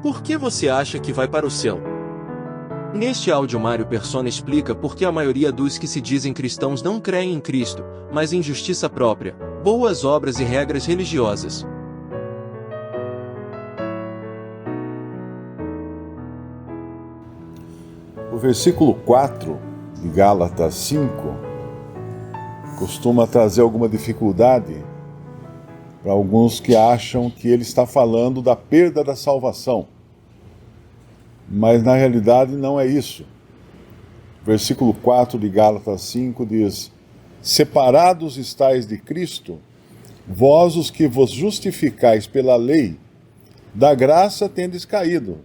Por que você acha que vai para o céu? Neste áudio Mário Persona explica por que a maioria dos que se dizem cristãos não creem em Cristo, mas em justiça própria, boas obras e regras religiosas. O versículo 4 de Gálatas 5 costuma trazer alguma dificuldade para alguns que acham que ele está falando da perda da salvação. Mas na realidade não é isso. Versículo 4 de Gálatas 5 diz: separados estáis de Cristo, vós os que vos justificais pela lei, da graça tendes caído.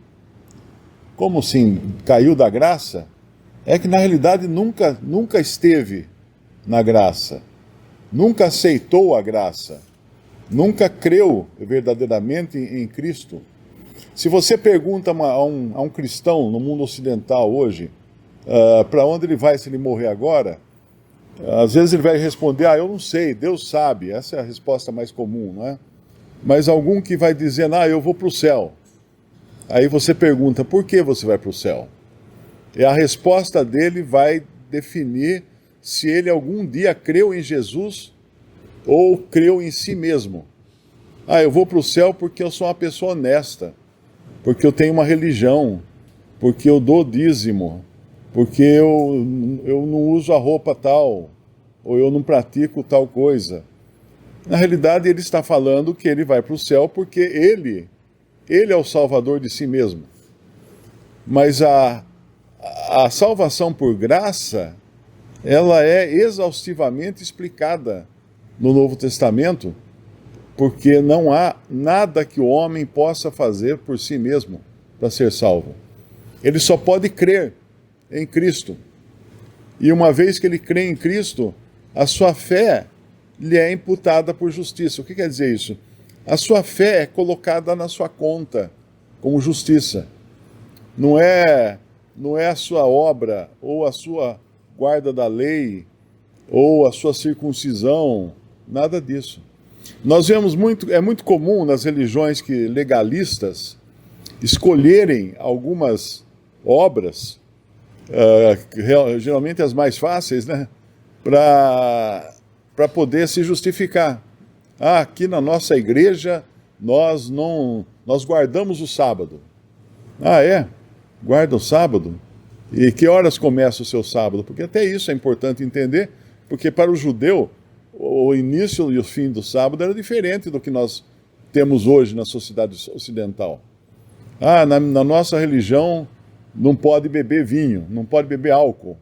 Como assim, caiu da graça? É que na realidade nunca esteve na graça, nunca aceitou a graça, nunca creu verdadeiramente em Cristo. Se você pergunta a um cristão no mundo ocidental hoje, para onde ele vai se ele morrer agora, às vezes ele vai responder, eu não sei, Deus sabe. Essa é a resposta mais comum, não é? Mas algum que vai dizer, eu vou para o céu. Aí você pergunta, por que você vai para o céu? E a resposta dele vai definir se ele algum dia creu em Jesus ou creu em si mesmo. Eu vou para o céu porque eu sou uma pessoa honesta, porque eu tenho uma religião, porque eu dou dízimo, porque eu não uso a roupa tal, ou eu não pratico tal coisa. Na realidade, ele está falando que ele vai para o céu porque ele é o salvador de si mesmo. Mas a salvação por graça, ela é exaustivamente explicada no Novo Testamento, porque não há nada que o homem possa fazer por si mesmo para ser salvo. Ele só pode crer em Cristo. E uma vez que ele crê em Cristo, a sua fé lhe é imputada por justiça. O que quer dizer isso? A sua fé é colocada na sua conta como justiça. Não é a sua obra, ou a sua guarda da lei, ou a sua circuncisão, nada disso. Nós vemos é muito comum nas religiões legalistas escolherem algumas obras, geralmente as mais fáceis, né, para poder se justificar. Aqui na nossa igreja nós guardamos o sábado. Guarda o sábado? E que horas começa o seu sábado? Porque até isso é importante entender, porque para o judeu o início e o fim do sábado era diferente do que nós temos hoje na sociedade ocidental. Na nossa religião não pode beber vinho, não pode beber álcool.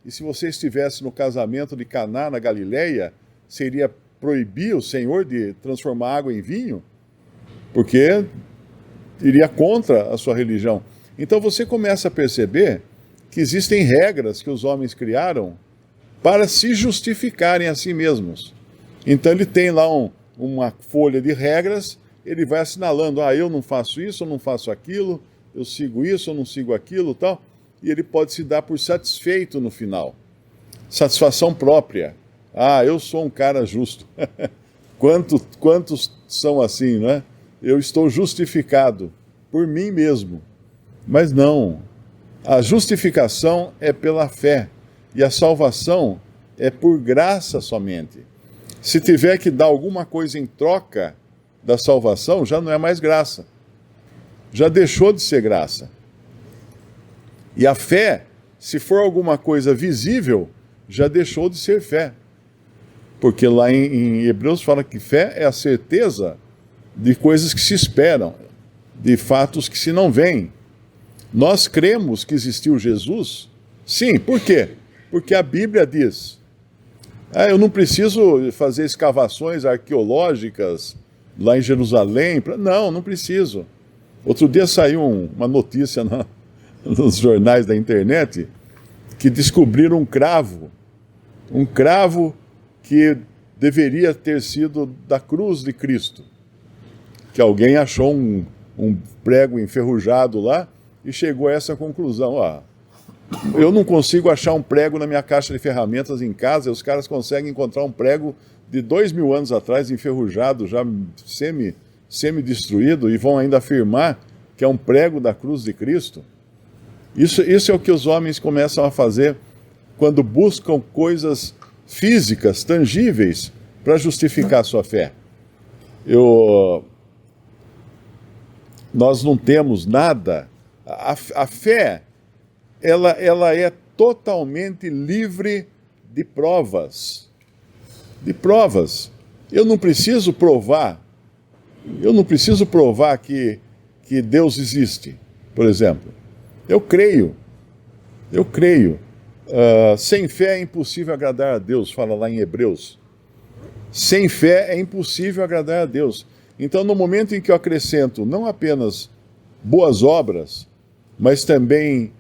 E se você estivesse no casamento de Caná, na Galileia, seria proibir o Senhor de transformar água em vinho? Porque iria contra a sua religião. Então você começa a perceber que existem regras que os homens criaram para se justificarem a si mesmos. Então ele tem lá uma folha de regras, ele vai assinalando, eu não faço isso, eu não faço aquilo, eu sigo isso, eu não sigo aquilo, tal, e ele pode se dar por satisfeito no final. Satisfação própria. Eu sou um cara justo. Quantos são assim, não é? Eu estou justificado por mim mesmo. Mas não. A justificação é pela fé. E a salvação é por graça somente. Se tiver que dar alguma coisa em troca da salvação, já não é mais graça. Já deixou de ser graça. E a fé, se for alguma coisa visível, já deixou de ser fé. Porque lá em Hebreus fala que fé é a certeza de coisas que se esperam, de fatos que se não veem. Nós cremos que existiu Jesus? Sim, por quê? Porque a Bíblia diz. Eu não preciso fazer escavações arqueológicas lá em Jerusalém. Não preciso. Outro dia saiu uma notícia nos jornais da internet que descobriram um cravo que deveria ter sido da cruz de Cristo. Que alguém achou um prego enferrujado lá e chegou a essa conclusão. Eu não consigo achar um prego na minha caixa de ferramentas em casa, e os caras conseguem encontrar um prego de 2000 anos atrás, enferrujado, já semi-destruído e vão ainda afirmar que é um prego da cruz de Cristo. Isso é o que os homens começam a fazer quando buscam coisas físicas, tangíveis, para justificar a sua fé. Nós não temos nada. A fé, ela é totalmente livre de provas. De provas. Eu não preciso provar que Deus existe, por exemplo. Eu creio. Sem fé é impossível agradar a Deus, fala lá em Hebreus. Sem fé é impossível agradar a Deus. Então, no momento em que eu acrescento não apenas boas obras, mas também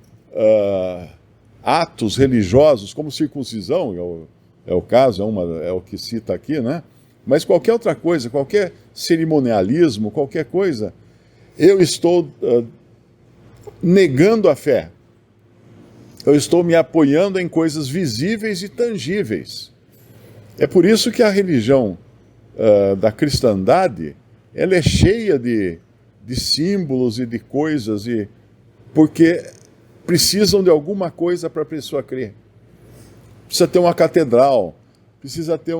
atos religiosos, como circuncisão, é o caso, é o que cita aqui, né? Mas qualquer outra coisa, qualquer cerimonialismo, qualquer coisa, eu estou negando a fé. Eu estou me apoiando em coisas visíveis e tangíveis. É por isso que a religião da cristandade, ela é cheia de símbolos e de coisas, porque precisam de alguma coisa para a pessoa crer. Precisa ter uma catedral, precisa ter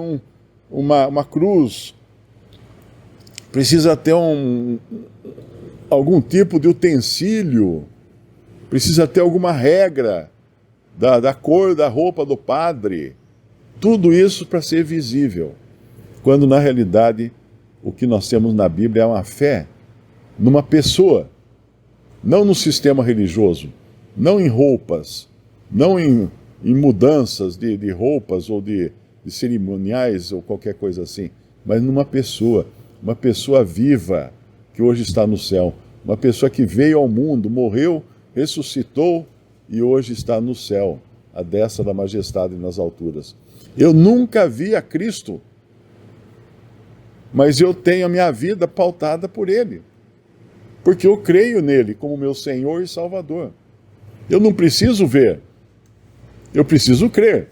uma cruz, precisa ter algum tipo de utensílio, precisa ter alguma regra da cor da roupa do padre. Tudo isso para ser visível, quando na realidade o que nós temos na Bíblia é uma fé numa pessoa, não no sistema religioso, não em roupas, não em mudanças de roupas ou de cerimoniais ou qualquer coisa assim, mas numa pessoa, uma pessoa viva que hoje está no céu, uma pessoa que veio ao mundo, morreu, ressuscitou e hoje está no céu, à destra da majestade nas alturas. Eu nunca vi a Cristo, mas eu tenho a minha vida pautada por Ele, porque eu creio nele como meu Senhor e Salvador. Eu não preciso ver, eu preciso crer,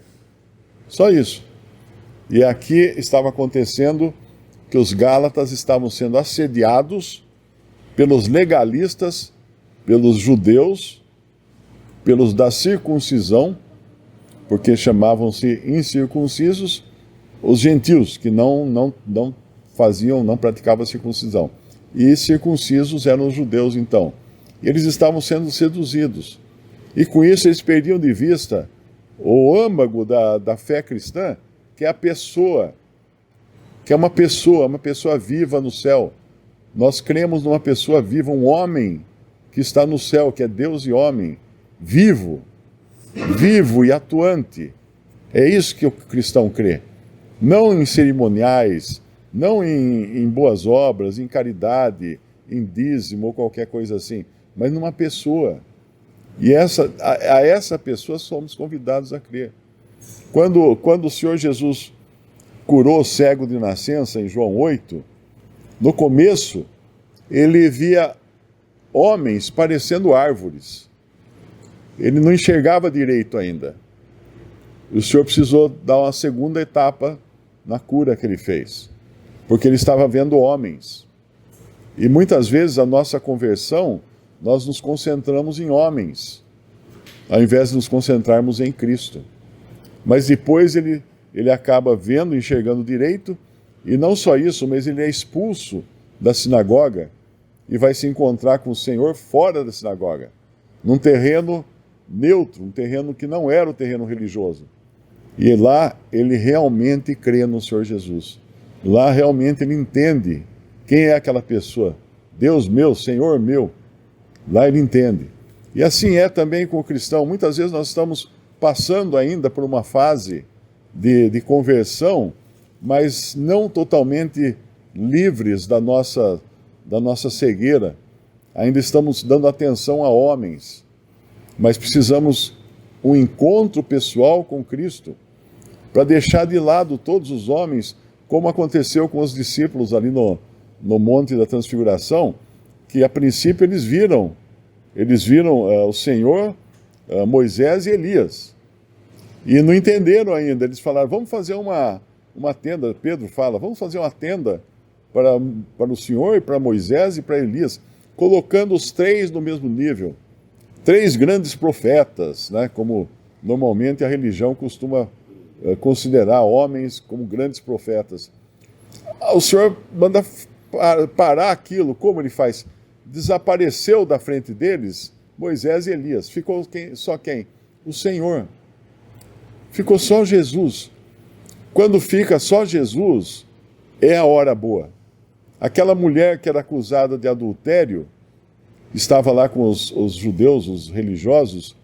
só isso. E aqui estava acontecendo que os Gálatas estavam sendo assediados pelos legalistas, pelos judeus, pelos da circuncisão, porque chamavam-se incircuncisos, os gentios, que não praticavam a circuncisão. E circuncisos eram os judeus, então. Eles estavam sendo seduzidos. E com isso eles perdiam de vista o âmago da fé cristã, que é a pessoa, que é uma pessoa viva no céu. Nós cremos numa pessoa viva, um homem que está no céu, que é Deus e homem, vivo e atuante. É isso que o cristão crê. Não em cerimoniais, não em boas obras, em caridade, em dízimo ou qualquer coisa assim, mas numa pessoa. E a essa pessoa somos convidados a crer. Quando o Senhor Jesus curou o cego de nascença, em João 8, no começo, ele via homens parecendo árvores. Ele não enxergava direito ainda. O Senhor precisou dar uma segunda etapa na cura que ele fez, porque ele estava vendo homens. E muitas vezes a nossa conversão, nós nos concentramos em homens, ao invés de nos concentrarmos em Cristo. Mas depois ele acaba vendo, enxergando direito, e não só isso, mas ele é expulso da sinagoga e vai se encontrar com o Senhor fora da sinagoga, num terreno neutro, um terreno que não era o terreno religioso. E lá ele realmente crê no Senhor Jesus. Lá realmente ele entende quem é aquela pessoa. Deus meu, Senhor meu. Lá ele entende. E assim é também com o cristão. Muitas vezes nós estamos passando ainda por uma fase de conversão, mas não totalmente livres da nossa cegueira. Ainda estamos dando atenção a homens, mas precisamos um encontro pessoal com Cristo para deixar de lado todos os homens, como aconteceu com os discípulos ali no Monte da Transfiguração, que a princípio eles viram o Senhor, Moisés e Elias, e não entenderam ainda. Eles falaram, vamos fazer uma tenda. Pedro fala, vamos fazer uma tenda para o Senhor, para Moisés e para Elias, colocando os três no mesmo nível. Três grandes profetas, né, como normalmente a religião costuma considerar homens como grandes profetas. O Senhor manda parar aquilo. Como ele faz? Desapareceu da frente deles Moisés e Elias. Ficou só quem? O Senhor. Ficou só Jesus. Quando fica só Jesus, é a hora boa. Aquela mulher que era acusada de adultério, estava lá com os judeus, os religiosos,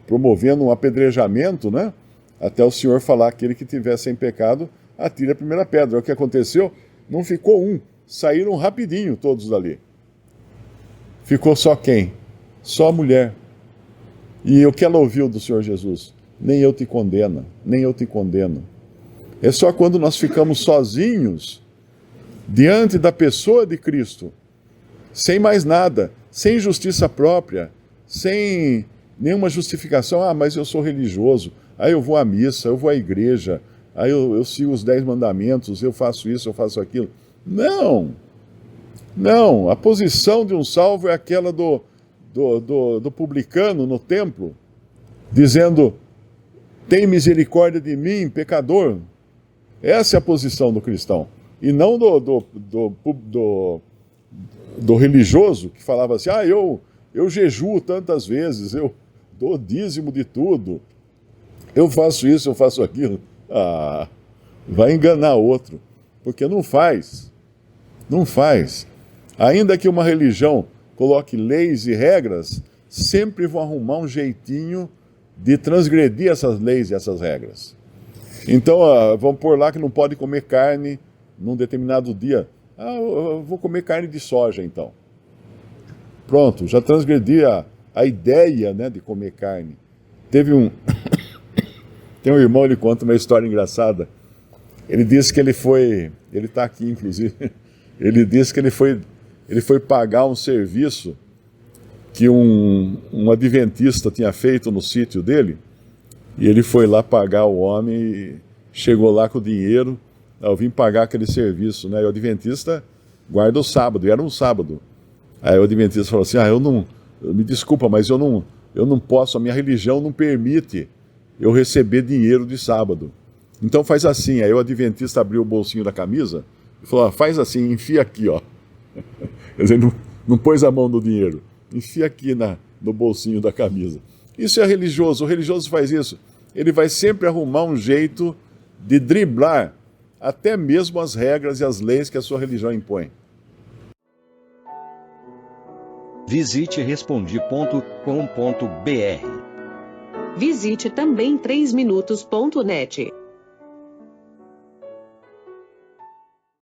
promovendo um apedrejamento, né? Até o Senhor falar: aquele que tiver sem pecado, atire a primeira pedra. O que aconteceu? Não ficou um, saíram rapidinho todos dali. Ficou só quem? Só a mulher. E o que ela ouviu do Senhor Jesus? Nem eu te condeno, nem eu te condeno. É só quando nós ficamos sozinhos, diante da pessoa de Cristo, sem mais nada, sem justiça própria, sem nenhuma justificação. Mas eu sou religioso, aí eu vou à missa, eu vou à igreja, aí eu sigo os 10 mandamentos, eu faço isso, eu faço aquilo. Não, a posição de um salvo é aquela do publicano no templo, dizendo: tem misericórdia de mim, pecador. Essa é a posição do cristão, e não do religioso que falava assim: eu jejuo tantas vezes, eu dou dízimo de tudo, eu faço isso, eu faço aquilo. Vai enganar outro, porque não faz. Ainda que uma religião coloque leis e regras, sempre vão arrumar um jeitinho de transgredir essas leis e essas regras. Então, vamos pôr lá que não pode comer carne num determinado dia. Eu vou comer carne de soja, então. Pronto, já transgredi a ideia, né, de comer carne. Tem um irmão, ele conta uma história engraçada. Ele disse que ele está aqui inclusive, ele disse que ele foi pagar um serviço que um adventista tinha feito no sítio dele, e ele foi lá pagar o homem, e chegou lá com o dinheiro. Eu vim pagar aquele serviço, né? E o adventista guarda o sábado, e era um sábado. Aí o adventista falou assim: me desculpa, mas eu não posso, a minha religião não permite eu receber dinheiro de sábado. Então faz assim. Aí o adventista abriu o bolsinho da camisa e falou: faz assim, enfia aqui, ó. Quer dizer, não pôs a mão no dinheiro, enfia aqui no bolsinho da camisa. Isso é religioso. O religioso faz isso. Ele vai sempre arrumar um jeito de driblar até mesmo as regras e as leis que a sua religião impõe. Visite Respondi.com.br. Visite também 3minutos.net.